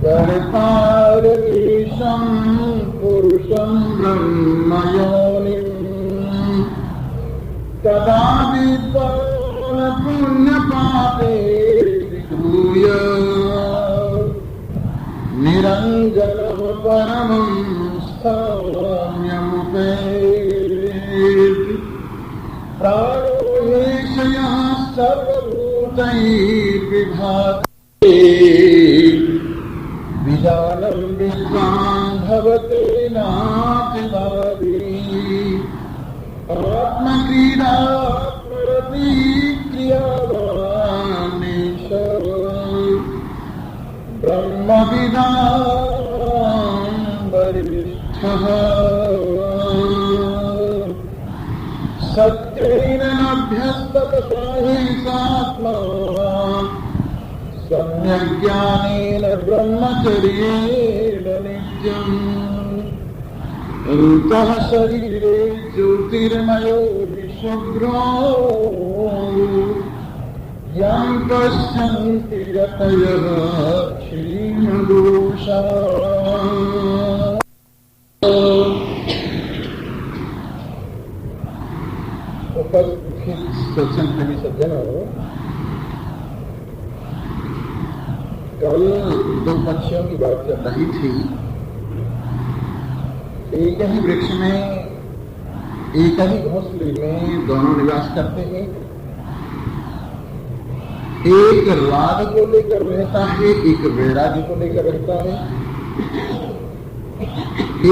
कर्तारमीशं पुरुषं ब्रह्मयोनिं तदा पुण्यपापे विधूय निरञ्जनं परमं स्थाम्यमुपेति प्राणो येषयः सर्वभूतैर्विभाति विजानं विद्वान् भवते नातिवादी आत्मक्रीडा क्रियावानेश ब्रह्मविदां वरिष्ठः सत्येन अभ्यस्ततसा हि सात्मा सम्यग्ज्ञानेन ब्रह्मचर्येण नित्यम् रूपः शरीरे ज्योतिर्मयो विश्वग्रो यं पश्यन्ति यतयः क्षीणदोषा। सत्संग प्रेमी सज्जनों, कल दो पक्षियों की बात चल रही थी। एक ही वृक्ष में, एक ही घोंसले में दोनों निवास करते हैं। एक राग को लेकर रहता है, एक वैराग्य को लेकर रहता है।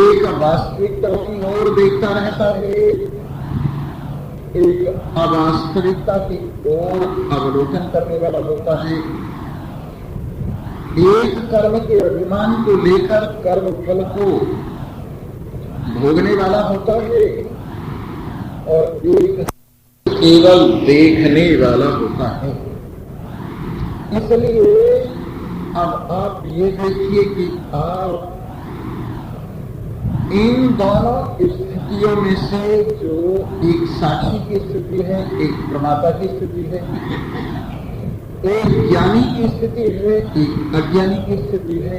एक वास्तविकता की ओर देखता रहता है, एक अवास्तविकता की ओर अवलोकन करने वाला होता है। एक कर्म के अभिमान को लेकर कर्म फल को भोगने वाला होता है और एक केवल देखने वाला होता है। इसलिए अब आप ये देखिए कि आप इन दोनों स्थितियों में से जो एक साक्षी की स्थिति है, एक प्रमाता की स्थिति है, एक ज्ञानी की स्थिति है, एक अज्ञानी की स्थिति है,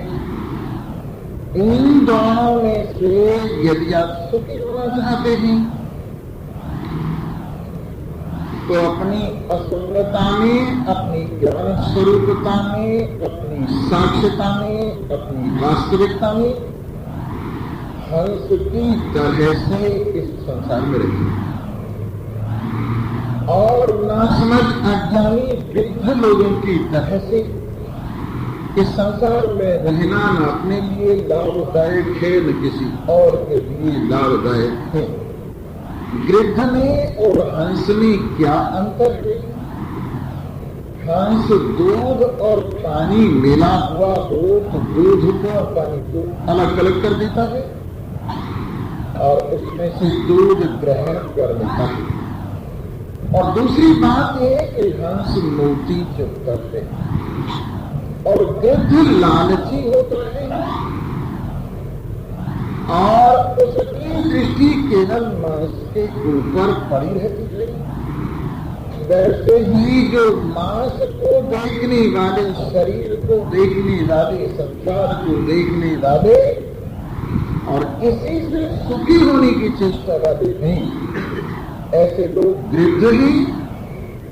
इन दोनों में से यदि आप सुखी होना चाहते हैं तो अपनी अशून्यता में, अपनी ज्ञान स्वरूपता में, अपनी साक्ष्यता में, अपनी वास्तविकता में हंस की तरह से इस संसार में रहिए और नासमझ अज्ञानी वृद्ध लोगों की तरह से इस संसार में रहना न अपने लिए लाभदायक है, न किसी और के लिए लाभदायक है। गिद्ध में और हंस में क्या अंतर है? हंस दूध और पानी मिला हुआ हो तो दूध को और पानी को अलग अलग कर देता है और उसमें से दूध ग्रहण कर लेता है। और दूसरी बात यह कि हंस मोती चुप करते हैं और गिद्ध लालची होता है और उसकी दृष्टि केवल मांस के ऊपर पड़ी रहती है। वैसे ही जो मांस को देखने वाले, शरीर को देखने वाले, संसार को देखने वाले और इसी से सुखी होने की चेष्टा वाले नहीं, ऐसे लोग गिद्ध ही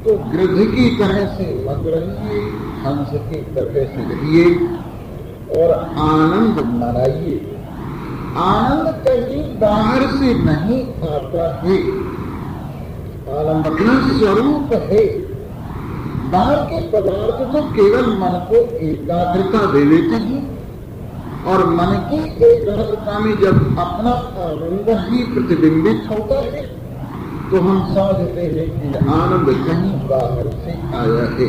तो गिद्ध की तरह से मत रहिए, हंस की तरह से रहिए और आनंद मनाइए। आनंद कहीं बाहर से नहीं आता है, आनंद अपना स्वरूप है। बाहर के पदार्थ तो केवल मन को एकाग्रता दे देते हैं और मन की एकाग्रता में जब अपना आनंद ही प्रतिबिंबित होता है तो हम समझते हैं कि आनंद कहीं बाहर से आया है,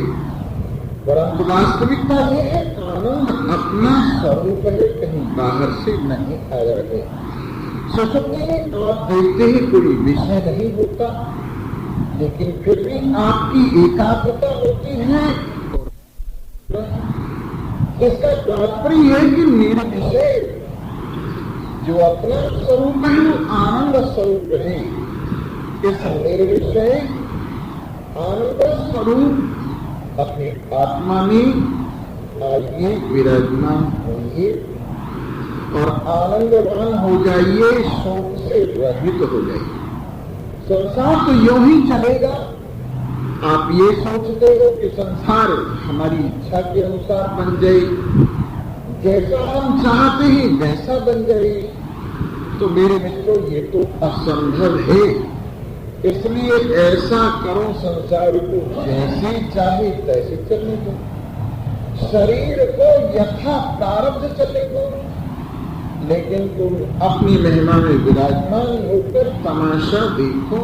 परंतु वास्तविकता यह है आनंद अपना स्वरूप है, कहीं बाहर से नहीं आया है। सुसुप्ति में आप देखते हैं कोई विषय नहीं होता, लेकिन फिर भी आपकी एकाग्रता होती है। इसका तात्पर्य है कि निर्विषय जो अपना स्वरूप है वो आनंद स्वरूप है। इस निर्विषय आनंद स्वरूप अपनी आत्मा में आइए, विराजमान होइए और आनंदवान हो जाइए, शोक से रहित हो जाइए। संसार तो यूं ही चलेगा। आप ये सोचते हो कि संसार हमारी इच्छा के अनुसार बन जाए, जैसा हम चाहते हैं वैसा बन जाए, तो मेरे मित्रों ये तो असंभव है। इसलिए ऐसा करो संसार को जैसे चाहे तैसे चलने दो, शरीर को यथा प्रारब्ध चलने दो, लेकिन तुम अपनी महिमा में विराजमान होकर तमाशा देखो।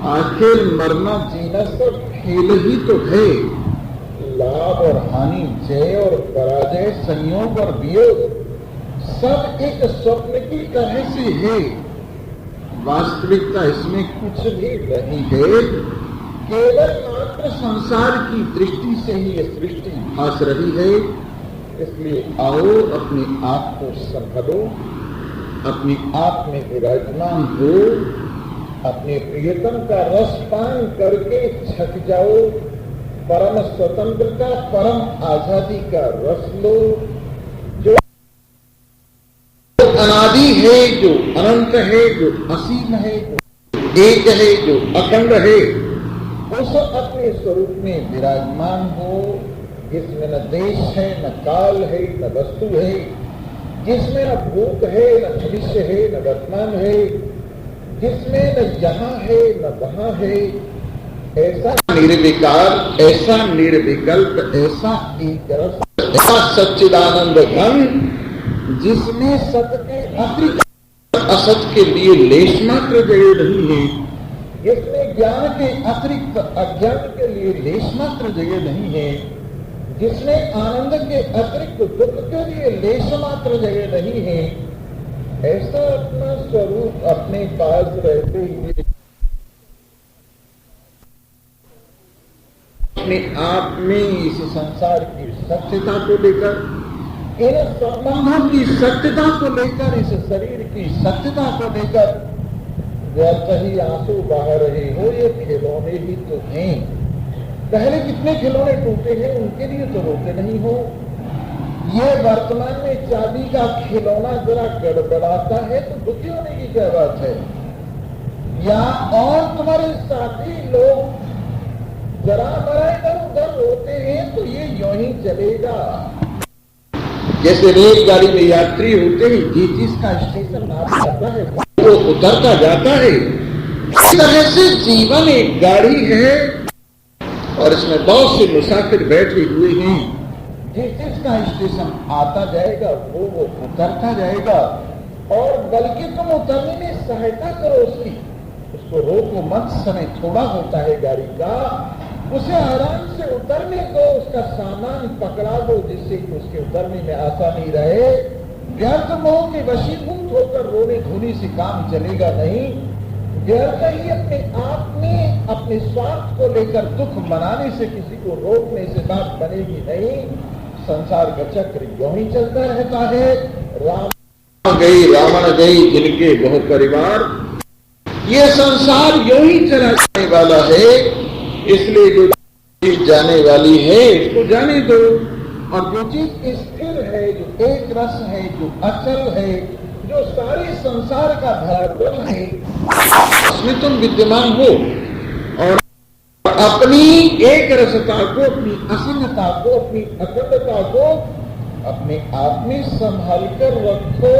आखिर मरना जीना सब खेल ही तो है। लाभ और हानि, जय और पराजय, संयोग और वियोग सब एक स्वप्न की तरह से है। वास्तविकता इसमें कुछ भी नहीं है। केवल मात्र संसार की दृष्टि से ही ये सृष्टि भास रही है। इसलिए आओ, अपने आप को संभालो, अपने आप में विराजमान हो, अपने प्रियतम का रस पान करके छक जाओ, परम स्वतंत्रता, परम आजादी का रस लो। जो अनादि है, जो अनंत है, जो असीम है, जो एक है, जो अखंड है, उस अपने स्वरूप में विराजमान हो, जिसमें न देश है, न काल है, न वस्तु है, जिसमें न भूत है, न भविष्य है, न वर्तमान है, जिसमें न यहाँ है न वहाँ है। ऐसा निर्विकार, ऐसा निर्विकल्प, ऐसा एक रस, ऐसा सच्चिदानंद घन, जिसमें सत के अतिरिक्त असत के लिए लेश मात्र जगह नहीं है, जिसमें ज्ञान के अतिरिक्त अज्ञान के लिए लेश मात्र जगह नहीं है, जिसमें आनंद के अतिरिक्त दुख के लिए लेश मात्र जगह नहीं है। ऐसा अपना स्वरूप अपने पास रहते हुए अपने आप में इस संसार की सत्यता को लेकर, इन संबंधों की सत्यता को लेकर, इस शरीर की सत्यता को लेकर व्यर्थ ही आंसू बहा रहे हो। ये खिलौने ही तो हैं। पहले कितने खिलौने टूटे हैं, उनके लिए तो रोते नहीं हो। ये वर्तमान में चाबी का खिलौना जरा गड़बड़ाता है तो दुखी होने की क्या बात है? या और तुम्हारे साथी लोग जरा बड़ा इधर उधर रोते हैं तो ये यूं ही चलेगा। जैसे रेलगाड़ी में यात्री होते हैं, जिसका स्टेशन आता है वो उतरता जाता है। इस तरह से जीवन एक गाड़ी है और इसमें बहुत से मुसाफिर बैठे हुए हैं। जिसका स्टेशन आता जाएगा वो उतरता जाएगा, और बल्कि तुम उतरने में सहायता करो उसको रोको मत। समय थोड़ा होता है गाड़ी का, उसे आराम से उतरने दो, उसका सामान पकड़ा दो जिससे कि उसके उतरने में आसानी रहे। व्यर्थ मोह के वशीभूत होकर रोने धोने से काम चलेगा नहीं। व्यर्थ ही अपने आप में अपने स्वार्थ को लेकर दुख मनाने से, किसी को रोकने से बात बनेगी नहीं। संसार का चक्र यूं ही चलता रहता है। राम गई रावण गई जिनके बहु परिवार, ये संसार यूं ही चला जाने वाला है। इसलिए जो चीज जाने वाली है इसको जाने दो, और जो चीज स्थिर है, जो एक रस है, जो अचल है, जो सारे संसार का धरातल है, उसमें तुम विद्यमान हो और अपनी एक रसता को, अपनी असीमता को, अपनी अखंडता को अपने आप में संभाल कर रखो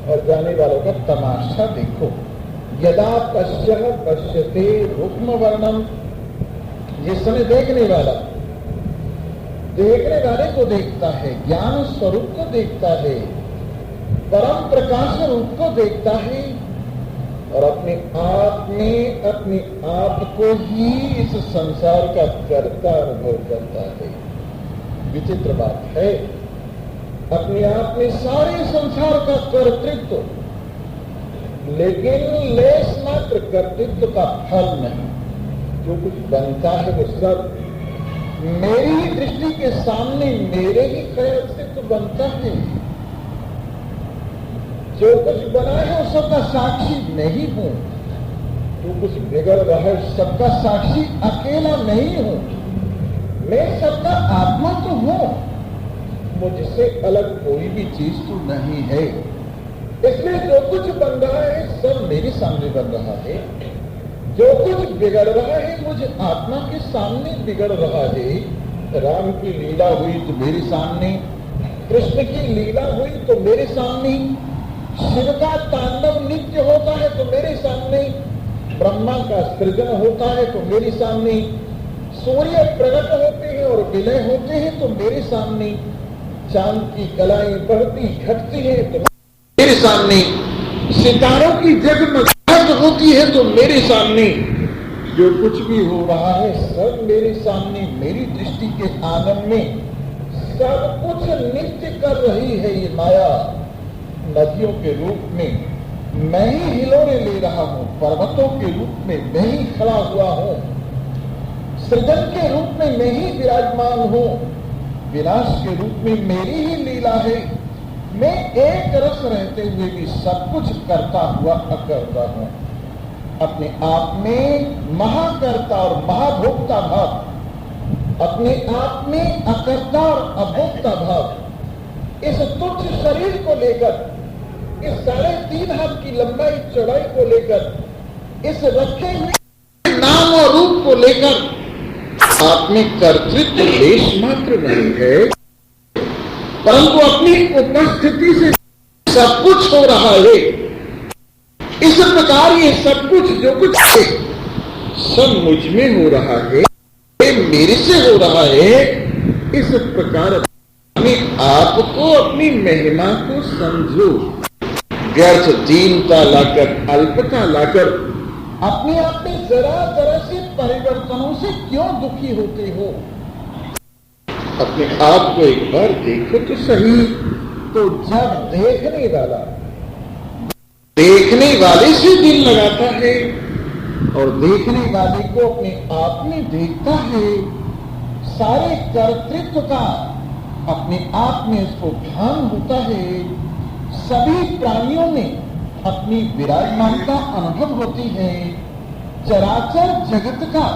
और जाने वालों का तमाशा देखो। यदा पश्यः पश्यते रुक्म वर्णम, जिस समय देखने वाले को देखता है, ज्ञान स्वरूप को देखता है, परम प्रकाश रूप को देखता है, और अपने आप में अपने आप को ही इस संसार का कर्ता अनुभव करता है। विचित्र बात है, अपने आप में सारे संसार का कर्तृत्व, लेकिन लेश मात्र कर्तृत्व का फल नहीं। जो कुछ बनता है वो सब मेरी ही दृष्टि के सामने मेरे ही ख्याल से तो बनता है। जो कुछ बना है वो सबका साक्षी नहीं हूं। जो कुछ बिगड़ रहा है सबका साक्षी अकेला नहीं हूं। मैं सबका आत्मा तो हूं, मुझसे अलग कोई भी चीज तो नहीं है। इसलिए जो कुछ बन रहा है सब मेरे सामने बन रहा है। जो कुछ बिगड़ रहा है मुझे आत्मा के सामने बिगड़ रहा है। राम की लीला हुई तो मेरे सामने, कृष्ण की लीला हुई तो मेरे सामने, शिव का तांडव नित्य होता है तो मेरे सामने, ब्रह्मा का सृजन होता है तो मेरे सामने, सूर्य प्रकट होते हैं और विलय होते हैं तो मेरे सामने, चांद की कलाएं बढ़ती घटती है तो मेरे सामने, सितारों की जगमगाहट होती है तो मेरे सामने, जो कुछ भी हो रहा है सब मेरे सामने, मेरी दृष्टि के आंगन में सब कुछ नित्य कर रही है ये माया। नदियों के रूप में मैं ही हिलोरे ले रहा हूं, पर्वतों के रूप में मैं ही खड़ा हुआ हूं, सृजन के रूप में मैं ही विराजमान हूं, विनाश के रूप में मेरी ही लीला है। मैं एक रस रहते हुए भी सब कुछ करता हुआ अकर्ता हूं। अपने आप में महाकर्ता और महाभोक्ता भाव, अपने आप में अकर्ता और अभोक्ता भाव, इस तुच्छ शरीर को लेकर, इस 3.5 हाथ की लंबाई चौड़ाई को लेकर, इस रखे हुए नाम और रूप को लेकर आप में कर्तृत्व लेश मात्र नहीं है, परंतु अपनी उपस्थिति से सब कुछ हो रहा है। इस प्रकार ये सब कुछ जो कुछ है सब मुझ में हो रहा है, मेरे से हो रहा है। इस प्रकार अपने आप को, अपनी महिमा को समझो। व्यर्थ दीनता लाकर, अल्पता लाकर अपने आप में जरा जरा से परिवर्तनों से क्यों दुखी होते हो? अपने आप को एक बार देखो तो सही। तो जब देखने वाले से दिल लगाता है और देखने वाले को अपने आप में देखता है, सारे कर्तृत्व का अपने आप में इसको भान होता है, सभी प्राणियों में अपनी विराजमानता अनुभव होती है, चराचर जगत का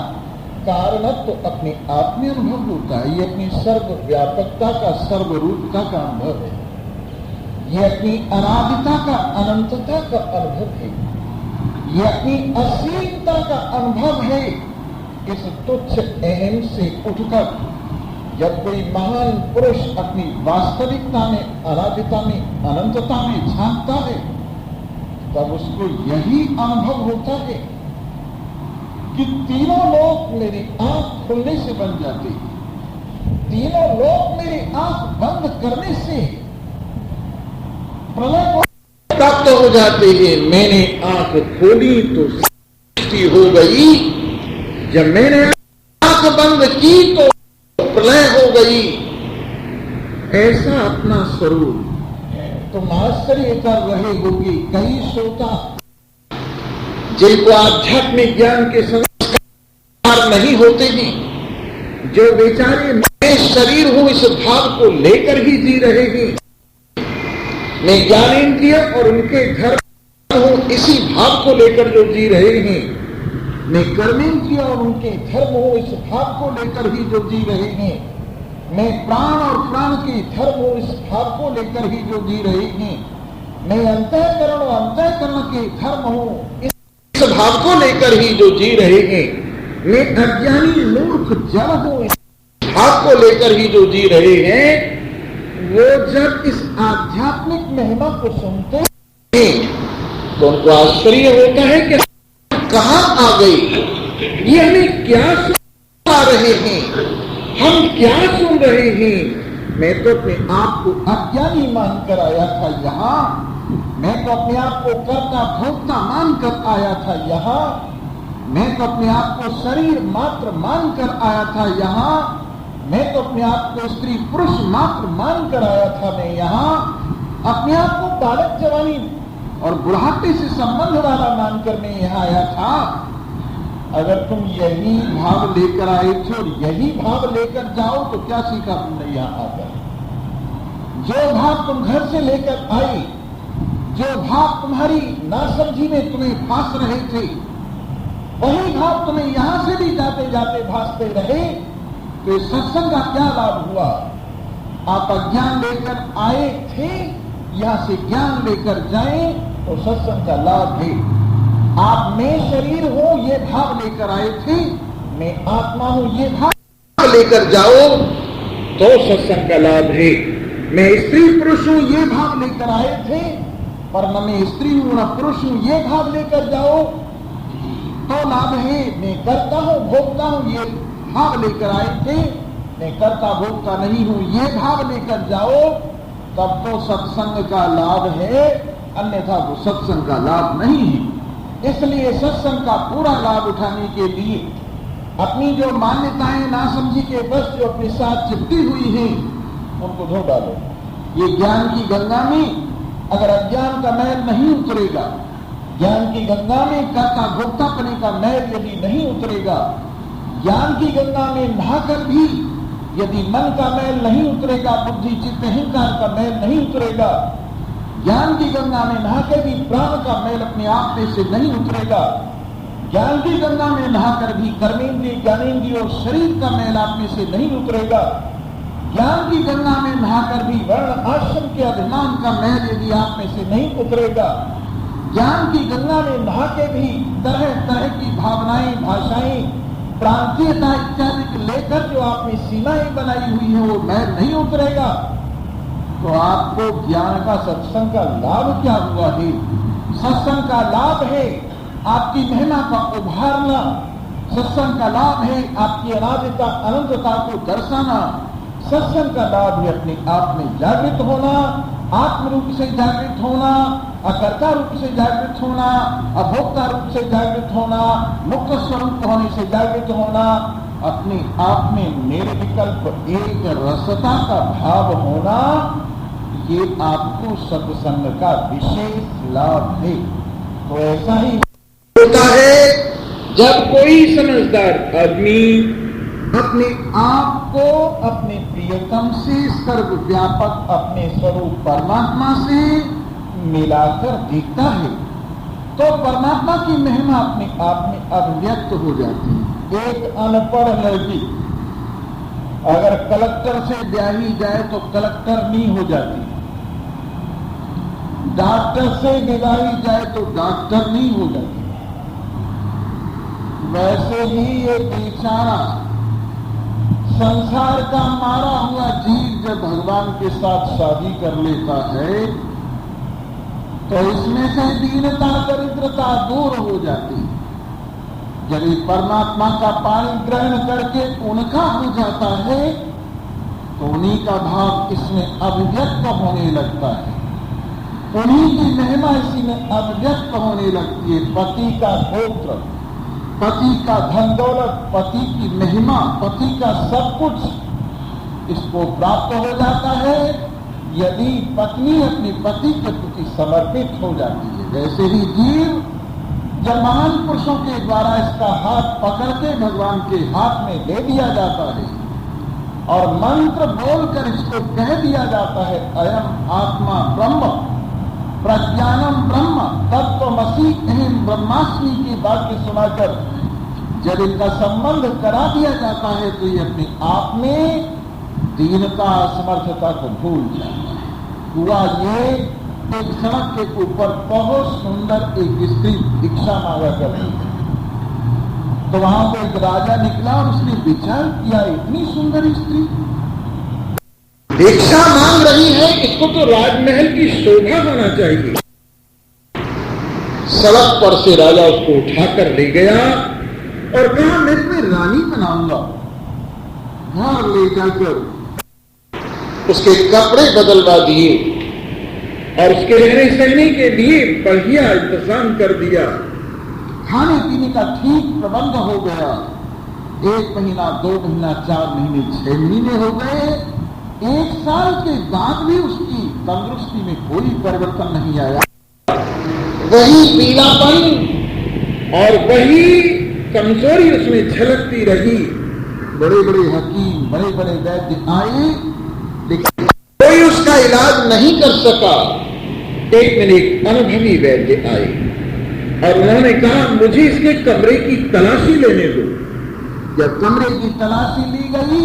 कारणत्व तो अपने आप में अनुभव होता है। ये अपनी सर्वव्यापकता का, सर्वरूपता का अनुभव है। ये अपनी अनादिता का, अनंतता का अनुभव है। ये अपनी असीमता का अनुभव है। इस तुच्छ अहम से उठकर जब कोई महान पुरुष अपनी वास्तविकता में, अनादिता में, अनंतता में झांकता है, तब उसको यही अनुभव होता है कि तीनों लोक मेरी आंख खुलने से बन जाते हैं, तीनों लोक मेरी आंख बंद करने से प्रलय को प्राप्त हो जाते हैं। मैंने आंख खोली तो सृष्टि हो गई, जब मैंने आंख बंद की तो प्रलय हो गई। ऐसा अपना स्वरूप तुम आश्चर्य कर रहे होगे। कई श्रोता जिनको आध्यात्मिक ज्ञान के संस्कार नहीं होते हैं, जो बेचारे मैं शरीर हूं इस भाव को लेकर ही जी रहे हैं, मैं ज्ञानेंद्रिय और उनके धर्म हूं इसी भाव को लेकर जो जी रहे हैं, मैं कर्मेंद्रिय और उनके धर्म हूं इस भाव को लेकर ही जो जी रहे हैं, मैं प्राण और प्राण के धर्म हूं इस भाव को लेकर ही जो जी रहे हैं, मैं अंतःकरण और अंतःकरण के धर्म हूं इस भाव को लेकर ही जो जी रहे हैं, मैं अज्ञानी मूर्ख जड़ हूं इस भाव को लेकर ही जो जी रहे हैं, वो जब इस आध्यात्मिक महिमा को सुनते हैं तो उनको आश्चर्य होता है कि कहां आ गई, ये हमें क्या सुना रहे हैं, हम क्या सुन रहे हैं। मैं तो अपने आप को अज्ञानी मानकर आया था यहां, मैं तो अपने आप को कर्ता भोक्ता मानकर आया था यहां, मैं तो अपने आप को शरीर मात्र मानकर आया था यहां, मैं तो अपने आप को स्त्री पुरुष मात्र मानकर आया था मैं यहां, अपने आप को बालक जवानी और बुढ़ापे से संबंध वाला मानकर मैं यहां आया था। अगर तुम यही भाव लेकर आए थे और यही भाव लेकर जाओ तो क्या सीखा तुमने यहां आकर? जो भाव तुम घर से लेकर आई, जो भाव तुम्हारी नासमझी में तुम्हें फांस रहे थे, वही भाव तुम्हें यहां से भी जाते जाते भासते रहे। तो इस सत्संग का क्या लाभ हुआ? आप अज्ञान लेकर आए थे, यहां से ज्ञान लेकर जाएं तो सत्संग का लाभ है। आप मैं शरीर हूं ये भाव लेकर आए थे, मैं आत्मा हूं ये भाव लेकर जाओ तो सत्संग का लाभ है। मैं स्त्री पुरुष हूं ये भाव लेकर आए थे, पर न मैं स्त्री हूं न पुरुष हूं ये भाव लेकर जाओ तो लाभ है। मैं करता हूं भोगता हूं ये भाव लेकर आए थे, मैं करता भोगता नहीं हूं ये भाव लेकर जाओ तब तो सत्संग का लाभ है, अन्यथा वो सत्संग का लाभ नहीं है। इसलिए सत्संग का पूरा लाभ उठाने के लिए अपनी जो मान्यताएं नासमझी के बस जो अपने साथ चिपटी हुई हैं उनको धो डालो। ये ज्ञान की गंगा में अगर अज्ञान का मैल नहीं उतरेगा, ज्ञान की गंगा में कर्ता भोक्तापने का मैल यदि नहीं उतरेगा, ज्ञान की गंगा में नहाकर भी यदि मन का मैल नहीं उतरेगा, बुद्धि चित्त अहंकार का मैल नहीं उतरेगा, ज्ञान की गंगा में नहाकर भी प्राण का मैल अपने आप में से नहीं उतरेगा, ज्ञान की गंगा में नहाकर भी कर्मेंद्रिय ज्ञानेंद्रिय और शरीर का मैल आप में से नहीं उतरेगा, ज्ञान की गंगा में नहाकर भी वर्ण आश्रम के अभिमान का मैल यदि आप में से नहीं उतरेगा, ज्ञान की गंगा में नहा के भी तरह तरह की भावनाएं भाषाएं प्रांतीयता इत्यादि लेकर जो आपने सीमाएं बनाई हुई है वो मैल नहीं उतरेगा तो आपको ज्ञान का सत्संग का लाभ क्या हुआ है? सत्संग का लाभ है आपकी महिमा का उभारना, सत्संग का लाभ है आपकी अनादिता अनंतता को दर्शाना, सत्संग का लाभ है अपने आप में जागृत होना, आत्म रूप से जागृत होना, अकर्ता रूप से जागृत होना, अभोक्ता रूप से जागृत होना, मुक्त स्वरूप होने से जागृत होना, अपने आप में निर्विकल्प एक रसता का भाव होना, ये आपको सत्संग का विशेष लाभ है। तो ऐसा ही होता है जब कोई समझदार आदमी अपने आप को अपने प्रियतम से सर्वव्यापक अपने स्वरूप परमात्मा से मिलाकर देखता है तो परमात्मा की महिमा अपने आप में अभिव्यक्त हो जाती है। एक अनपढ़ लड़की अगर कलेक्टर से ब्याही जाए तो कलेक्टर नहीं हो जाती, डॉक्टर से विवाही जाए तो डॉक्टर नहीं हो जाती। वैसे ही ये बेचारा संसार का मारा हुआ जीव जब भगवान के साथ शादी कर लेता है तो इसमें से दीनता दरिद्रता दूर हो जाती है। यदि परमात्मा का पानी ग्रहण करके उनका हो जाता है तो उन्हीं का भाव इसमें अभिव्यक्त होने लगता है, उन्हीं की महिमा इसी में अभिव्यक्त होने लगती है। पति का गोत्र, पति का धन दौलत, पति की महिमा, पति का सब कुछ इसको प्राप्त हो जाता है यदि पत्नी अपने पति के प्रति समर्पित हो जाती है। वैसे ही जीव जब महान पुरुषों के द्वारा इसका हाथ पकड़ के भगवान के हाथ में दे दिया जाता है और मंत्र बोलकर इसको कह दिया जाता है अयम आत्मा ब्रह्म प्रज्ञानम ब्रह्म तत्त्वमसि अहम ब्रह्मास्मि की वाक्य सुनाकर जब इनका संबंध करा दिया जाता है तो ये अपने आप में दीनता असमर्थता को भूल जाता है। हुआ ये एक सड़क के ऊपर बहुत सुंदर एक स्त्री भिक्षा मांगा कर रही है तो वहां पर एक राजा निकला और उसने विचार किया इतनी सुंदर स्त्री भिक्षा मांग रही है, इसको तो राजमहल की शोभा होना चाहिए। सड़क पर से राजा उसको उठाकर ले गया और कहा मैं इसमें रानी बनाऊंगा। घर ले जाकर उसके कपड़े बदलवा दिए और उसके रहने सहने के लिए बढ़िया इंतजाम कर दिया, खाने पीने का ठीक प्रबंध हो गया। 1 महीना 2 महीना 4 महीने 6 महीने हो गए, 1 साल के बाद भी उसकी तंदुरुस्ती में कोई परिवर्तन नहीं आया। वही पीलापन और वही कमजोरी उसमें झलकती रही। बड़े बड़े हकीम बड़े बड़े वैद्य आए लेकिन कोई उसका इलाज नहीं कर सका। एक दिन एक अनुभवी वैद्य आए और उन्होंने कहा मुझे इसके कमरे की तलाशी लेने दो। जब कमरे की तलाशी ली गई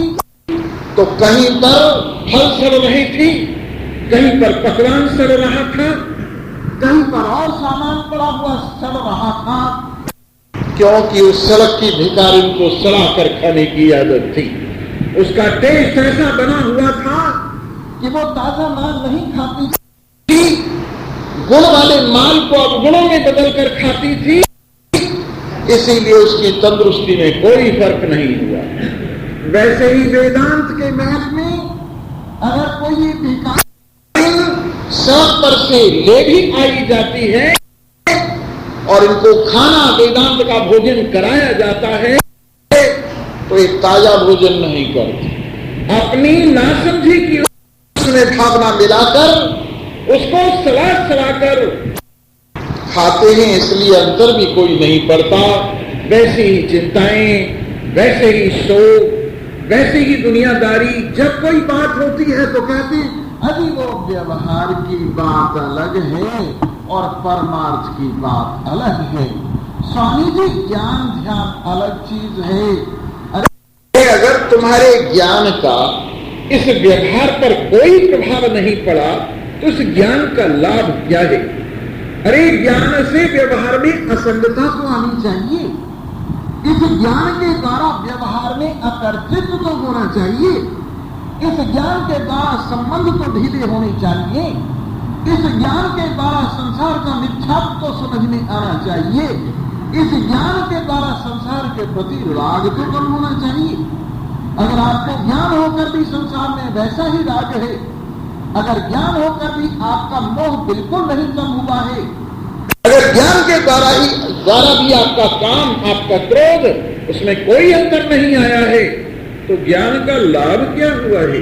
तो कहीं पर फल सड़ रही थी, कहीं पर पकवान सड़ रहा था, कहीं पर और सामान पड़ा हुआ सड़ रहा था, क्योंकि उस सड़क की भिखारी को सड़ा कर खाने की आदत थी। उसका टेस्ट ऐसा बना हुआ था कि वो ताजा माल नहीं खाती थी, गुण वाले माल को अवगुणों में बदल कर खाती थी, इसीलिए उसकी तंदुरुस्ती में कोई फर्क नहीं हुआ। वैसे ही वेदांत के महल में अगर कोई भिखारी सड़क पर से ले भी आई जाती है और इनको खाना वेदांत का भोजन कराया जाता है तो ये ताजा भोजन नहीं करते, अपनी नासमझी की उसमें भावना मिलाकर उसको सलाकर खाते हैं, इसलिए अंतर भी कोई नहीं पड़ता। वैसे ही चिंताएं, वैसे ही शोक, वैसे ही दुनियादारी। जब कोई बात होती है तो कहते हैं अभी वो व्यवहार की बात अलग है और परमार्थ की बात अलग है। स्वामी जी ज्ञान ध्यान अलग चीज है। अगर तुम्हारे ज्ञान का इस व्यवहार पर कोई प्रभाव नहीं पड़ा तो उस ज्ञान का लाभ क्या है? अरे ज्ञान से व्यवहार में असंगता तो आनी चाहिए, इस ज्ञान के द्वारा व्यवहार में अकर्तृत्व तो होना चाहिए, इस ज्ञान के द्वारा संबंध तो ढीले होने चाहिए, इस ज्ञान के द्वारा संसार का मिथ्यात्व तो समझ में आना चाहिए, इस ज्ञान के द्वारा संसार के प्रति राग तो कम होना चाहिए। अगर आपको ज्ञान होकर भी संसार में वैसा ही राग है, अगर ज्ञान होकर भी आपका मोह बिल्कुल नहीं कम हुआ है, अगर ज्ञान के द्वारा भी आपका काम, आपका क्रोध, उसमें कोई अंतर नहीं आया है, तो ज्ञान का लाभ क्या हुआ है?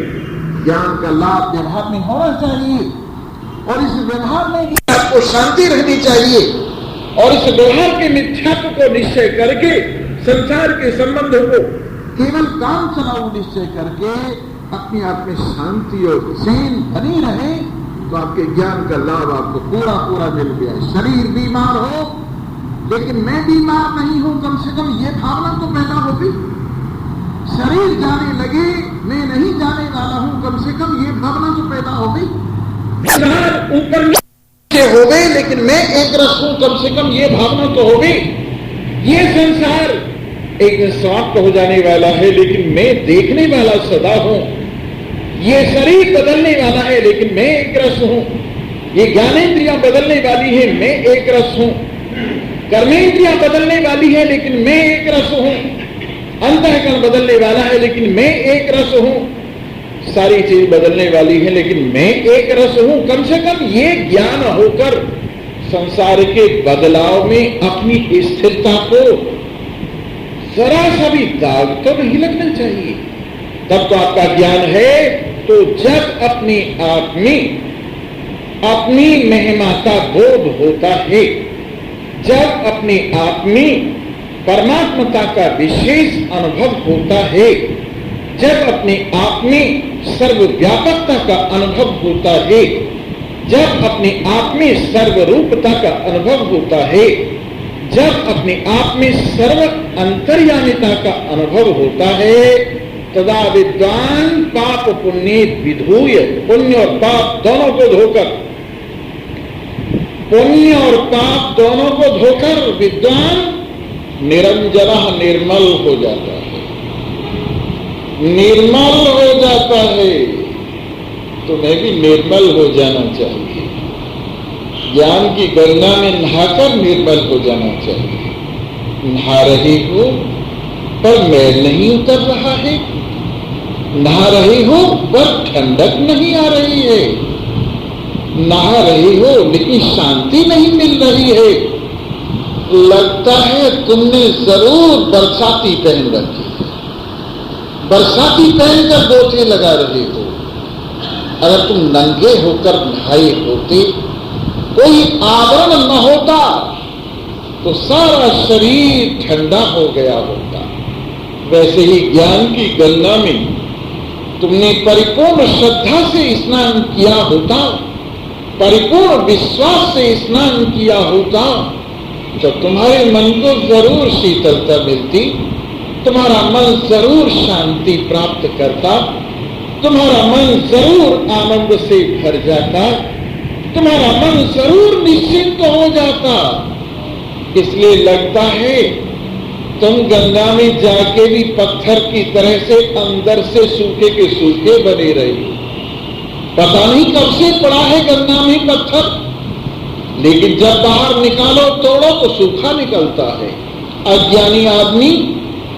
ज्ञान का लाभ व्यवहार में होना चाहिए और इस व्यवहार में भी आपको शांति रहनी चाहिए और इस व्यवहार के मिथ्यात्व को निश्चय करके संसार के संबंधों को केवल काम चलाऊ निश्चय करके अपने आप में शांति और चैन बनी रहे तो आपके ज्ञान का लाभ आपको पूरा पूरा मिल गया। शरीर बीमार हो लेकिन मैं बीमार नहीं हूं, कम से कम ये भावना तो पैदा होगी। शरीर जाने लगे मैं नहीं जाने वाला हूं, कम से कम ये भावना तो पैदा हो गई। ऊपर नीचे हो गए लेकिन मैं एक रस हूं, कम से कम ये भावना तो हो गई। ये संसार एक दिन समाप्त हो जाने वाला है लेकिन मैं देखने वाला सदा हूं। ये शरीर बदलने वाला है लेकिन मैं एक रस हूं। ये ज्ञानेंद्रियां बदलने वाली है, मैं एक रस हूं। कर्मेंद्रियां बदलने वाली है लेकिन मैं एक रस हूं। अंतःकरण बदलने वाला है लेकिन मैं एक रस हूं। सारी चीज बदलने वाली है लेकिन मैं एक रस हूं। कम से कम ये ज्ञान होकर संसार के बदलाव में अपनी स्थिरता को जरा सा भी दाग तो नहीं लगना चाहिए। तब तो आपका ज्ञान है। तो जब अपने आप में अपनी महिमा का बोध होता है, जब अपने आप में परमात्मता का विशेष अनुभव होता है, जब अपने आप में सर्वव्यापकता का अनुभव होता है, जब अपने आप में सर्वरूपता का अनुभव होता है, जब अपने आप में सर्व अंतर्यामिता का अनुभव होता है, तदा विद्वान पाप पुण्य विधूय, पुण्य और पाप दोनों को धोकर, पुण्य और पाप दोनों को धोकर विद्वान निरंजन निर्मल हो जाता है, निर्मल हो जाता है। तुम्हें भी निर्मल हो जाना चाहिए। ज्ञान की गंगा में नहाकर निर्मल हो जाना चाहिए। नहा रहे हो पर मैल नहीं उतर रहा है, नहा रहे हो पर ठंडक नहीं आ रही है, नहा रहे हो लेकिन शांति नहीं मिल रही है। लगता है तुमने जरूर बरसाती पहन रखी है, बरसाती पहनकर गोते लगा रहे हो। अगर तुम नंगे होकर नहाए होते, कोई आवरण न होता तो सारा शरीर ठंडा हो गया होता। वैसे ही ज्ञान की गंगा में तुमने परिपूर्ण श्रद्धा से स्नान किया होता, परिपूर्ण विश्वास से स्नान किया होता, तो तुम्हारे मन को जरूर शीतलता मिलती, तुम्हारा मन जरूर शांति प्राप्त करता, तुम्हारा मन जरूर आनंद से भर जाता, तुम्हारा मन जरूर निश्चिंत हो जाता। इसलिए लगता है तुम गंगा में जाके भी पत्थर की तरह से अंदर से सूखे के सूखे बने रही। पता नहीं कब से पड़ा है गंगा में पत्थर, लेकिन जब बाहर निकालो तोड़ो तो सूखा निकलता है। अज्ञानी आदमी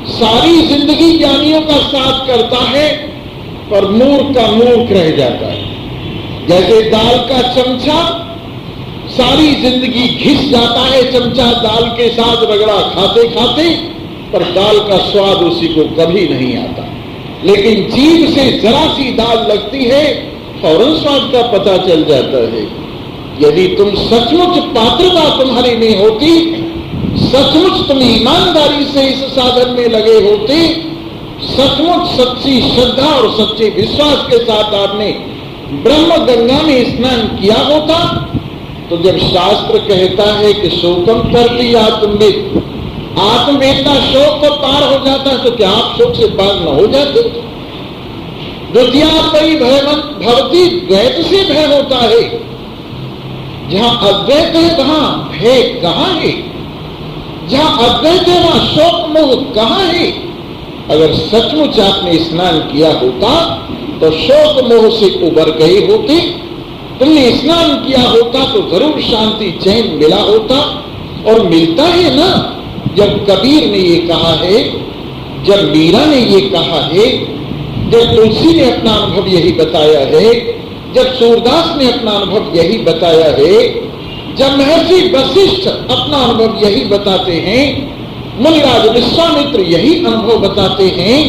सारी जिंदगी ज्ञानियों का साथ करता है, पर मूर्ख का मूर्ख रह जाता है। जैसे दाल का चमचा सारी जिंदगी घिस जाता है, चमचा दाल के साथ रगड़ा खाते खाते, पर दाल का स्वाद उसी को कभी नहीं आता। लेकिन जीभ से जरा सी दाल लगती है, फौरन स्वाद का पता चल जाता है। यदि तुम सचमुच पात्रता तुम्हारी में होती, सचमुच तुम ईमानदारी से इस साधन में लगे होते, सचमुच सच्ची श्रद्धा और सच्चे विश्वास के साथ आपने ब्रह्म गंगा में स्नान किया होता, तो जब शास्त्र कहता है कि शोकम करती आत्मवेद, आत्मवेदना शोक को पार हो जाता है, तो क्या आप शोक से पार न हो जाते? द्वितीया परी भयवंत भवती, द्वैत से भय होता है। जहां अद्वैत है वहां भय कहां है? जहां अद्वैत है वहां शोक मोह कहां है? अगर सचमुच आपने स्नान किया होता तो शोक मोह से उबर गए होते, तुमने स्नान किया होता तो जरूर शांति चैन मिला होता। और मिलता है ना, जब कबीर ने ये कहा है, जब मीरा ने ये कहा है, जब तुलसी ने अपना अनुभव यही बताया है, जब सूरदास ने अपना अनुभव यही बताया है, जब महर्षि वशिष्ठ अपना अनुभव यही बताते हैं, मुनिराज विश्वामित्र यही अनुभव बताते हैं,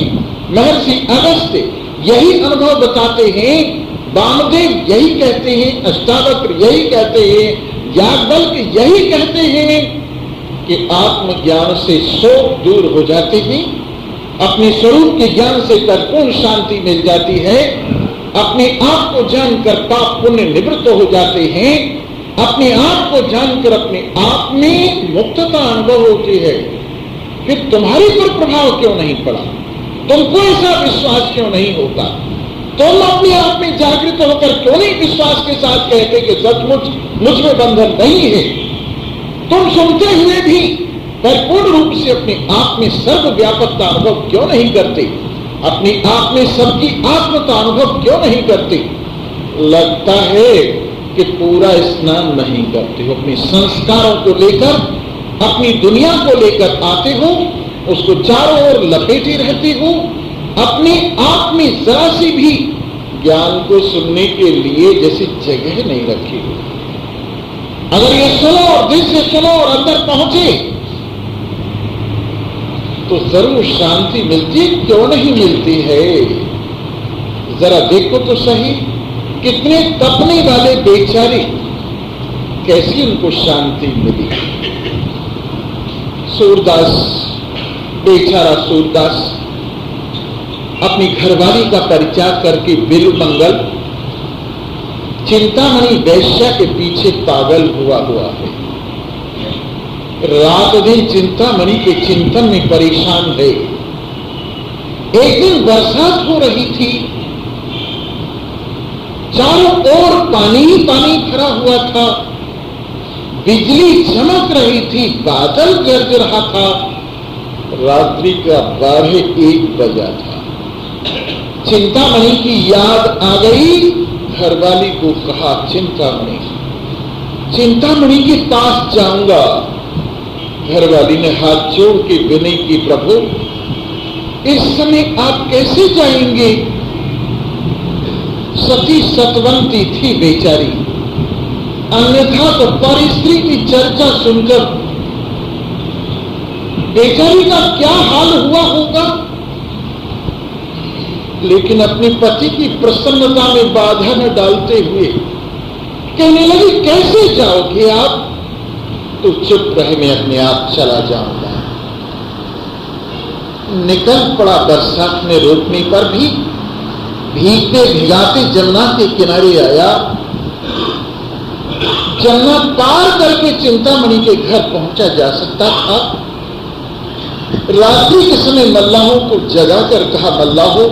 महर्षि अगस्त्य यही अनुभव बताते हैं, वामदेव यही कहते हैं, अष्टावक्र यही कहते हैं, याज्ञवल्क्य यही कहते हैं कि आत्मज्ञान से शोक दूर हो जाते हैं, अपने स्वरूप के ज्ञान से परिपूर्ण शांति मिल जाती है, अपने आप को जानकर पाप पुण्य निवृत्त हो जाते हैं, अपने आप को जानकर अपने आप में मुक्तता अनुभव होती है। फिर तुम्हारे पर प्रभाव क्यों नहीं पड़ा? तुमको ऐसा विश्वास क्यों नहीं होता? तुम अपने आप में जागृत होकर क्यों नहीं विश्वास के साथ कहते कि सचमुच मुझ में बंधन नहीं है? तुम सुनते हुए भी परिपूर्ण रूप से अपने आप में सर्वव्यापकता अनुभव क्यों नहीं करते? अपने आप में सबकी आत्मता अनुभव क्यों नहीं करते? लगता है कि पूरा स्नान नहीं करते हो। अपने संस्कारों को लेकर, अपनी दुनिया को लेकर आते हो, उसको चारों ओर लपेटे रहते हो, अपने आप में जरा सी भी ज्ञान को सुनने के लिए जैसी जगह नहीं रखी हो। अगर ये सुनो और दिल से सुनो और अंदर पहुंचे तो जरूर शांति मिलती, क्यों नहीं मिलती है? जरा देखो तो सही, कितने तपने वाले बेचारे, कैसी उनको शांति मिली। सूरदास, बेचारा सूरदास अपनी घरवाली का परित्याग करके बिल्वमंगल चिंतामणि वैश्या के पीछे पागल हुआ है। रात दिन चिंतामणि के चिंतन में परेशान है। एक दिन बरसात हो रही थी, चारों ओर पानी ही पानी भरा हुआ था, बिजली चमक रही थी, बादल गरज रहा था, रात्रि का 12-1 बजा था। चिंतामणि की याद आ गई, घरवाली को कहा चिंतामणि के पास जाऊंगा। घरवाली ने हाथ जोड़ के विनय की, प्रभु इस समय आप कैसे जाएंगे? सती सतवंती थी बेचारी, अन्यथा तो परिस्त्री की चर्चा सुनकर बेचारी का क्या हाल हुआ होगा। लेकिन अपने पति की प्रसन्नता में बाधा न डालते हुए कहने लगी, कैसे जाओगे आप? तो चुप रहे, मैं अपने आप चला जाऊंगा। निकल पड़ा बरसात में रोकने पर भी, भीगते भिगाते जमुना के किनारे आया। जमुना पार करके चिंतामणि के घर पहुंचा जा सकता था, रात्रि के समय मल्लाहों को जगाकर कहा, मल्लाहों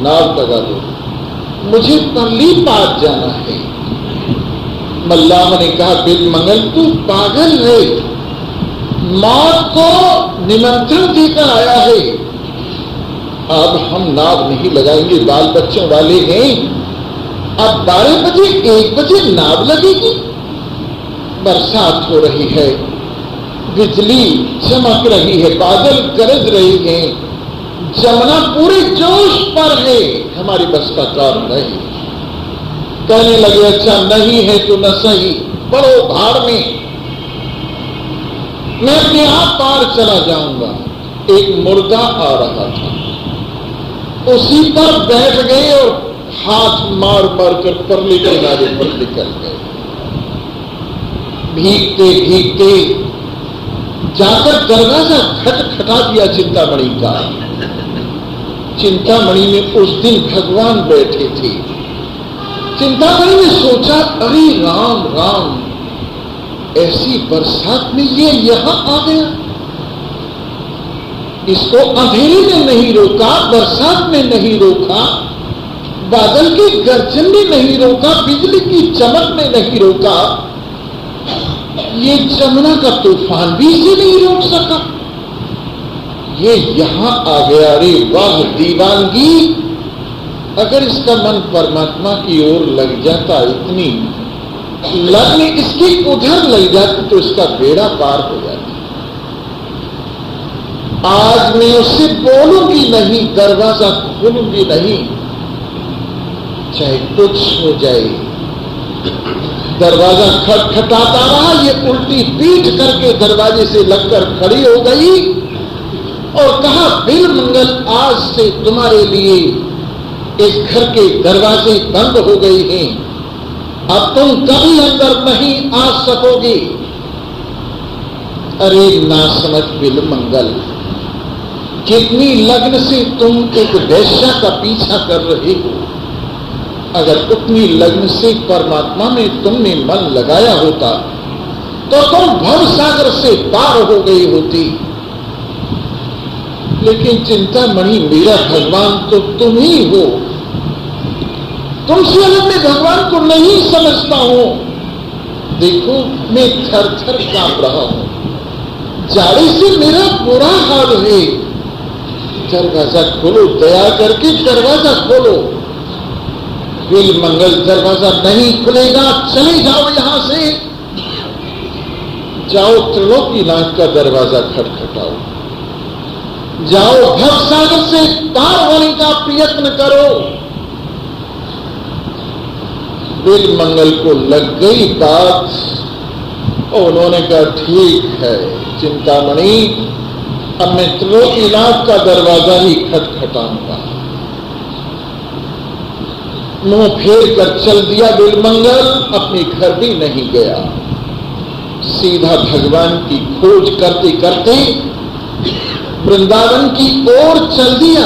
नाव लगा दो, मुझे परली पार जाना है। मल्लाह ने कहा, बिलमंगल तू पागल है, मौत को निमंत्रण देकर आया है, अब हम नाव नहीं लगाएंगे, बाल बच्चों वाले हैं, अब 12 बजे 1 बजे नाव लगेगी। बरसात हो रही है, बिजली चमक रही है, बादल गरज रहे हैं, जमुना पूरे जोश पर है, हमारी बस का काम नहीं। कहने लगे, अच्छा नहीं है तो न सही, बड़ो भाड़ में, मैं अपने आप पार चला जाऊंगा। एक मुर्दा आ रहा था, उसी पर बैठ गए और हाथ मार मार कर परले किनारे पर निकल गए। भीगते भीगते जाकर दरवाजा खटखटा दिया चिंतामणि का। चिंतामणि में उस दिन भगवान बैठे थे। चिंतामणि ने सोचा, अरे राम राम, ऐसी बरसात में ये यहां आ गया, इसको अंधेरे में नहीं रोका, बरसात में नहीं रोका, बादल की गर्जन में नहीं रोका, बिजली की चमक में नहीं रोका, ये जमुना का तूफान भी इसे नहीं रोक सका, ये यहां आ गया। अरे वाह दीवानगी, अगर इसका मन परमात्मा की ओर लग जाता, इतनी लगने इसकी उधर लग जाती तो इसका बेड़ा पार हो जाता। आज मैं उससे बोलूंगी नहीं, दरवाजा खोलूंगी नहीं, चाहे कुछ हो जाए। दरवाजा खटखटाता रहा, ये उल्टी पीठ करके दरवाजे से लगकर खड़ी हो गई और कहा, बिलमंगल, आज से तुम्हारे लिए इस घर के दरवाजे बंद हो गए हैं, अब तुम कभी अंदर नहीं आ सकोगे। अरे ना समझ बिलमंगल, कितनी लगन से तुम एक वेश्या का पीछा कर रहे हो, अगर उतनी लगन से परमात्मा में तुमने मन लगाया होता तो तुम भव सागर से पार हो गई होती। लेकिन चिंतामणि, मेरा भगवान तो तुम ही हो, तुमसे अलग मैं भगवान को नहीं समझता हूं। देखो मैं थर थर कांप रहा हूं, जाड़े से मेरा बुरा हाल है, दरवाजा खोलो, दया करके दरवाजा खोलो। बिलमंगल, दरवाजा नहीं खुलेगा, चले जाओ यहां से, जाओ त्रिलोकीनाथ का दरवाजा खटखटाओ, जाओ भवसागर से पार होने का प्रयत्न करो। बिलमंगल को लग गई बात और उन्होंने कहा, ठीक है चिंतामणि, अब मैं त्रिलोकीनाथ का दरवाजा ही खटखटाऊंगा। मुंह फेर कर चल दिया बिलमंगल, अपने घर भी नहीं गया, सीधा भगवान की खोज करते करते वृंदावन की ओर चल दिया।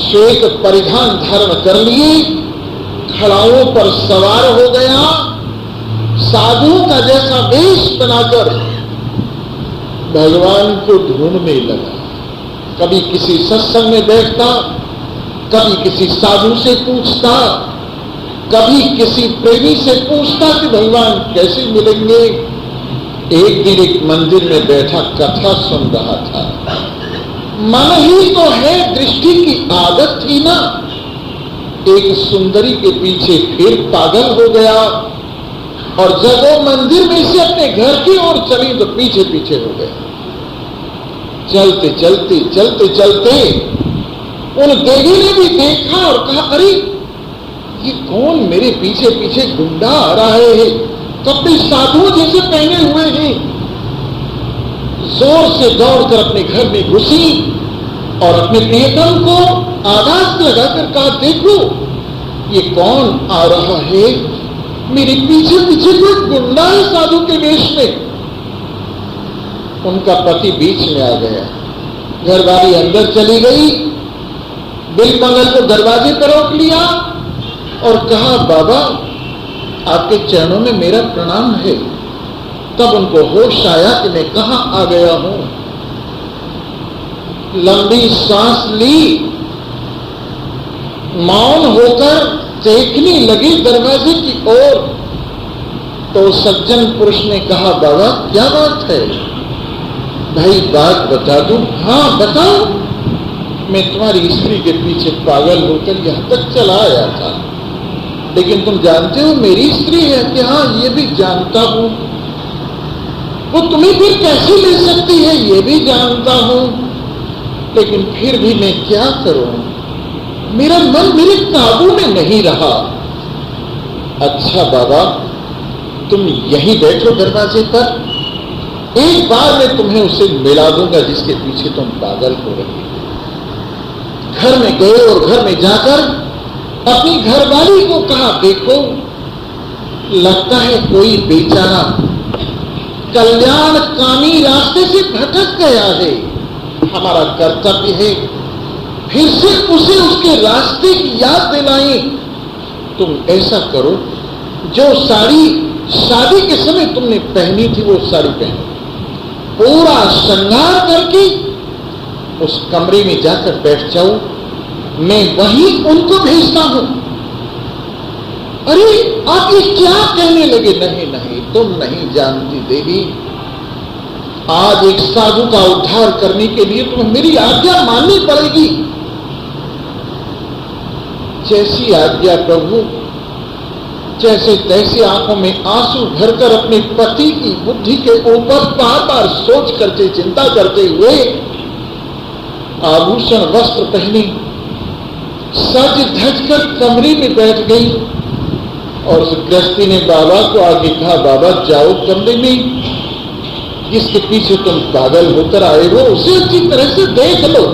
श्वेत परिधान धारण कर लिए, खड़ाओं पर सवार हो गया, साधुओं का जैसा वेश बनाकर भगवान को ढूंढने लगा। कभी किसी सत्संग में बैठता, कभी किसी साधु से पूछता, कभी किसी प्रेमी से पूछता कि भगवान कैसे मिलेंगे। एक दिन एक मंदिर में बैठा कथा सुन रहा था, मन ही तो है, दृष्टि की आदत थी ना, एक सुंदरी के पीछे फिर पागल हो गया और जब वो मंदिर में से अपने घर की ओर चली तो पीछे पीछे हो गया। चलते चलते चलते चलते उन देवी ने भी देखा और कहा, अरे ये कौन मेरे पीछे पीछे गुंडा आ रहा है, कपड़े साधुओं जैसे पहने हुए हैं। जोर से दौड़कर अपने घर में घुसी और अपने प्रियतम को आवाज लगाकर कहा, देखो ये कौन आ रहा है, मेरे पीछे पीछे कोई गुंडा है साधु के वेश में। उनका पति बीच में आ गया, घरवाली अंदर चली गई, बिलमंगल को दरवाजे पर रोक लिया और कहा, बाबा आपके चरणों में मेरा प्रणाम है। तब उनको होश आया कि मैं कहां आ गया हूं। लंबी सांस ली, मौन होकर देखने लगी दरवाजे की ओर। तो सज्जन पुरुष ने कहा, बाबा क्या बात है? भाई बात बता दूं? हाँ बताओ। मैं तुम्हारी स्त्री के पीछे पागल होकर यहां तक चला आया था, लेकिन तुम जानते हो मेरी स्त्री है कि? हाँ ये भी जानता हूं। वो तुम्हें फिर कैसे ले सकती है ये भी जानता हूं, लेकिन फिर भी मैं क्या करूं? मेरा मन मेरे काबू में नहीं रहा। अच्छा बाबा तुम यहीं बैठो दरवाजे पर, एक बार मैं तुम्हें उसे मिला दूंगा जिसके पीछे तुम पागल हो रही हो। घर में गए और घर में जाकर अपनी घरवाली को कहा, देखो लगता है कोई बेचारा कल्याणकामी रास्ते से भटक गया है। हमारा कर्तव्य है फिर से उसे उसके रास्ते की याद दिलाएं। तुम ऐसा करो, जो साड़ी शादी के समय तुमने पहनी थी वो साड़ी पहनो, पूरा श्रृंगार करके उस कमरे में जाकर बैठ जाओ, मैं वहीं उनको भेजता हूं। अरे आप ये क्या कहने लगे? नहीं नहीं तुम नहीं जानती देवी, आज एक साधु का उद्धार करने के लिए तुम्हें मेरी आज्ञा माननी पड़ेगी। जैसी आज्ञा प्रभु। जैसे तैसे आंखों में आंसू भरकर अपने पति की बुद्धि के ऊपर बार बार सोच करते, चिंता करते हुए आभूषण वस्त्र पहने सज धज कर कमरे में बैठ गई। और उस गृहस्थी ने बाबा को आगे कहा, बाबा जाओ कमरे में, जिसके पीछे तुम पागल होकर आए हो उसे अच्छी तरह से देख लो।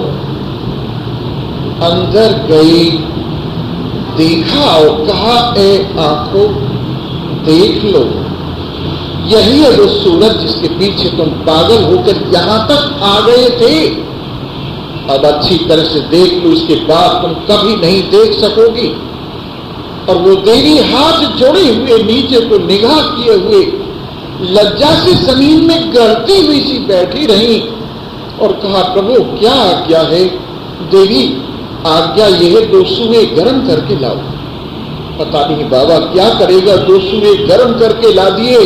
अंदर गई, देखा और कहा, ए आंखों देख लो, यही है वो सूरज जिसके पीछे तुम पागल होकर यहां तक आ गए थे। अब अच्छी तरह से देख लो, इसके बाद तुम कभी नहीं देख सकोगी। और वो देवी हाथ जोड़े हुए नीचे को निगाह किए हुए लज्जा से जमीन में गड़ती हुई सी बैठी रही और कहा, प्रभु क्या आज्ञा है? देवी आज्ञा यह है, 2 सुए गर्म करके लाओ। पता नहीं बाबा क्या करेगा, 2 सुए गर्म करके ला दिए,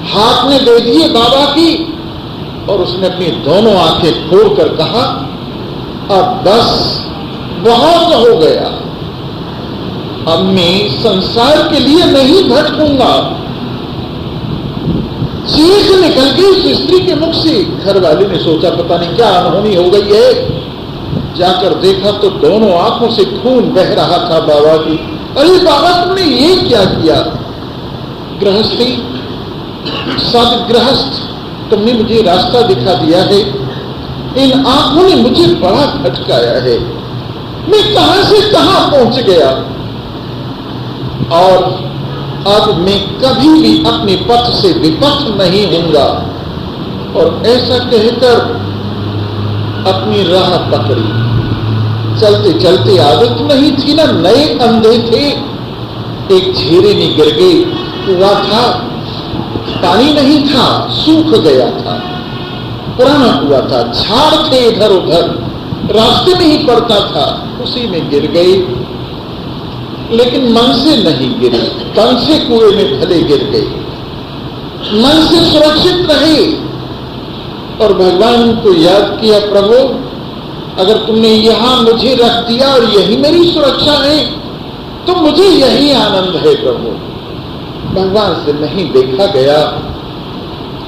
हाथ में दे दिए बाबा की, और उसने अपनी दोनों आंखें खोलकर कहा, अब बस बहुत हो गया, अब मैं संसार के लिए नहीं भटकूंगा। चीख निकल गई उस स्त्री के मुख से। घरवाली ने सोचा पता नहीं क्या अनहोनी हो गई है, जाकर देखा तो दोनों आंखों से खून बह रहा था बाबा की। अरे बाबा तुमने ये क्या किया? गृहस्थी सदगृहस्थ, तुमने मुझे रास्ता दिखा दिया है, इन आंखों ने मुझे बड़ा भटकाया है, मैं कहां से कहां पहुंच गया, और अब मैं कभी भी अपने पथ से विपथ नहीं होऊंगा। और ऐसा कहकर अपनी राह पकड़ी। चलते चलते आदत नहीं थी ना, नए अंधे थे, एक झीरे में गिर गए। कुआं था, पानी नहीं था, सूख गया था, पुराना कुआं था, झाड़ थे इधर उधर, रास्ते में ही पड़ता था, उसी में गिर गई। लेकिन मन से नहीं गिरी, तन से कुएं में भले गिर गई, मन से सुरक्षित रहे। और भगवान को याद किया, प्रभु अगर तुमने यहां मुझे रख दिया और यही मेरी सुरक्षा है तो मुझे यही आनंद है प्रभु। भगवान से नहीं देखा गया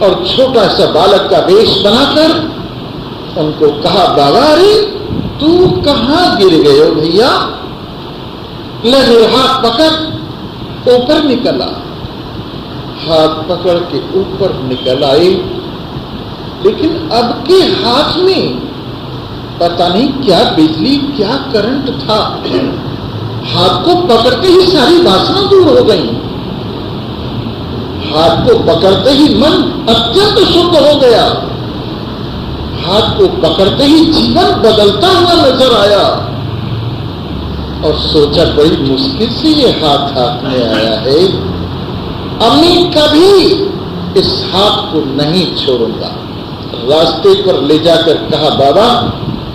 और छोटा सा बालक का वेश बनाकर उनको कहा, बाबा अरे तू कहां गिर गए हो भैया? लगे हाथ पकड़ ऊपर निकला, हाथ पकड़ के ऊपर निकल आए। लेकिन अब के हाथ में पता नहीं क्या बिजली क्या करंट था, हाथ को पकड़ते ही सारी वासना दूर हो गई, हाथ को पकड़ते ही मन अत्यंत शुद्ध हो गया, हाथ को पकड़ते ही जीवन बदलता हुआ नजर आया। और सोचा बड़ी मुश्किल से ये हाथ में आया है, अब मैं कभी इस हाथ को नहीं छोड़ूंगा। रास्ते पर ले जाकर कहा, बाबा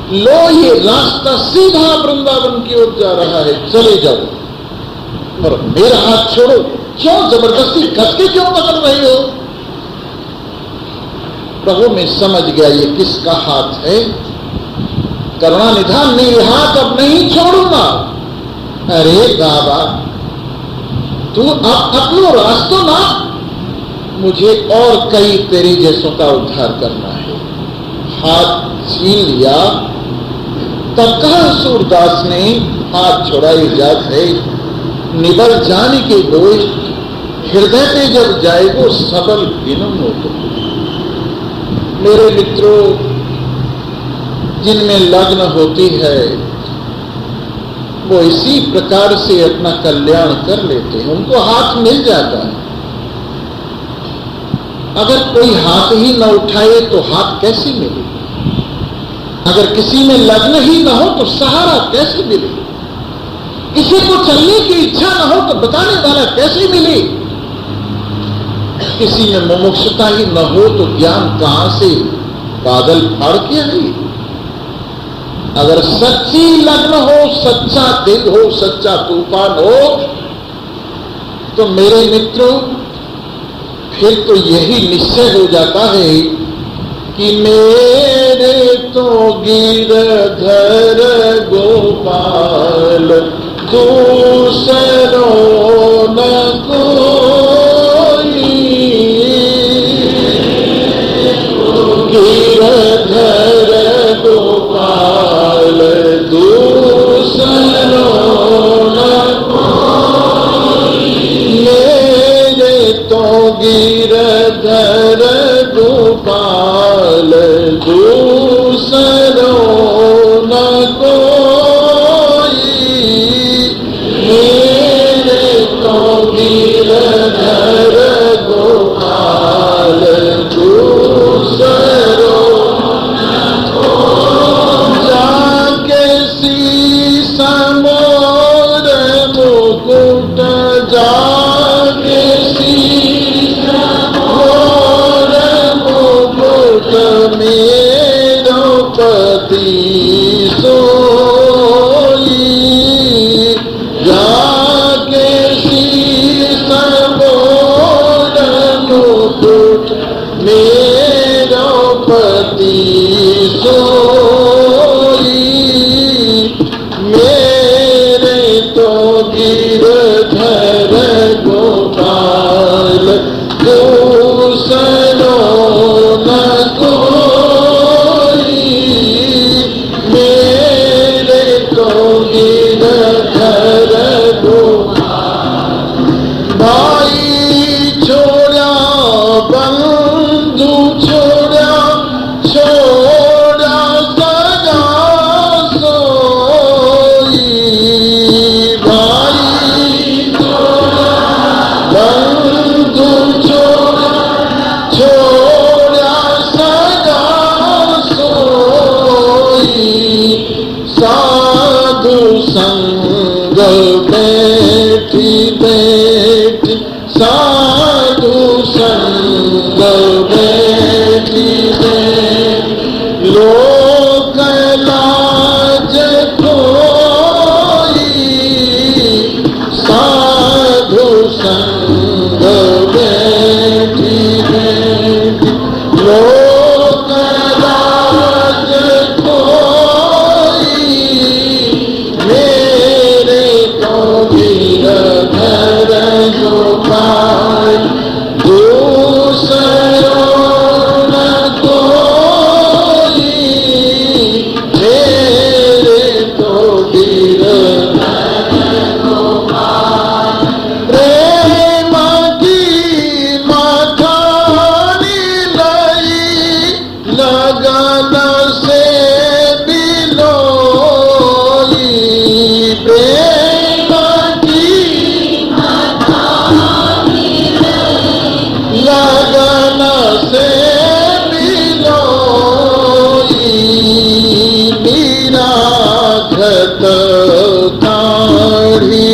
लो ये रास्ता सीधा वृंदावन की ओर जा रहा है, चले जाओ। और मेरा हाथ छोड़ो, क्यों जबरदस्ती कस के क्यों पकड़ रही हो? प्रभु मैं समझ गया ये किसका हाथ है। करुणा निधान, मैं ये हाथ अब नहीं छोड़ूंगा। अरे बाबा तू अब अपनो रास्तों ना, मुझे और कई तेरी जैसों का उद्धार करना है। हाथ छीन लिया, तब कहा सूरदास ने हाथ छोड़ाई जाते निबल जाने के बोझ, हृदय पे जब जाए वो सबल विनम्र होते। मेरे मित्रों, जिनमें लग्न होती है वो इसी प्रकार से अपना कल्याण कर लेते हैं, उनको हाथ मिल जाता है। अगर कोई हाथ ही न उठाए तो हाथ कैसे मिले? अगर किसी में लग्न ही न हो तो सहारा कैसे मिले? किसी को चलने की इच्छा न हो तो बताने वाला कैसे मिले? किसी में मुमुक्षुता ही न हो तो ज्ञान कहां से बादल फाड़ के आई? अगर सच्ची लग्न हो, सच्चा दिल हो, सच्चा तूफान हो, तो मेरे मित्रों फिर तो यही निश्चय हो जाता है कि मेरे तो गिरधर गोपाल दूसरो न कोई, गिरधर गोपाल दूसरो न कोई, मेरे तो गिरधर गोपाल दूसरो न कोई, मेरे तो गिरधर गोपाल दूसरो न कोई, जाके शीसा मोर मुकुट, जाके शीसा मोर मुकुट, मेरो पति सोई, जाके शीसा मोर मुकुट, मेरो पति सोई, मेरे तो गिरधर गोपाल दूसरो न कोई, मेरे तो गिरधर गोपाल। भाई छोड़ा, बंधु छोड़ा, छोड़ा सगा सोई, भाई छोड़ा, बंधु छोड़ा, छोड़ा सगा सोई, साधु संग बैठी बैठी, साधु संग बैठी बैठी, लोक लाज खोई, साधु संग बैठी बैठी, लोक लाज खोई, मेरे तो गिरधर गोपाल दूसरो न कोई, मेरे तो गिरधर गोपाल। प्रेम की मखानी लई, लगन से बिलोई, प्रेम की मखानी लई, लगन से बिलोई, निराधत काढ़ी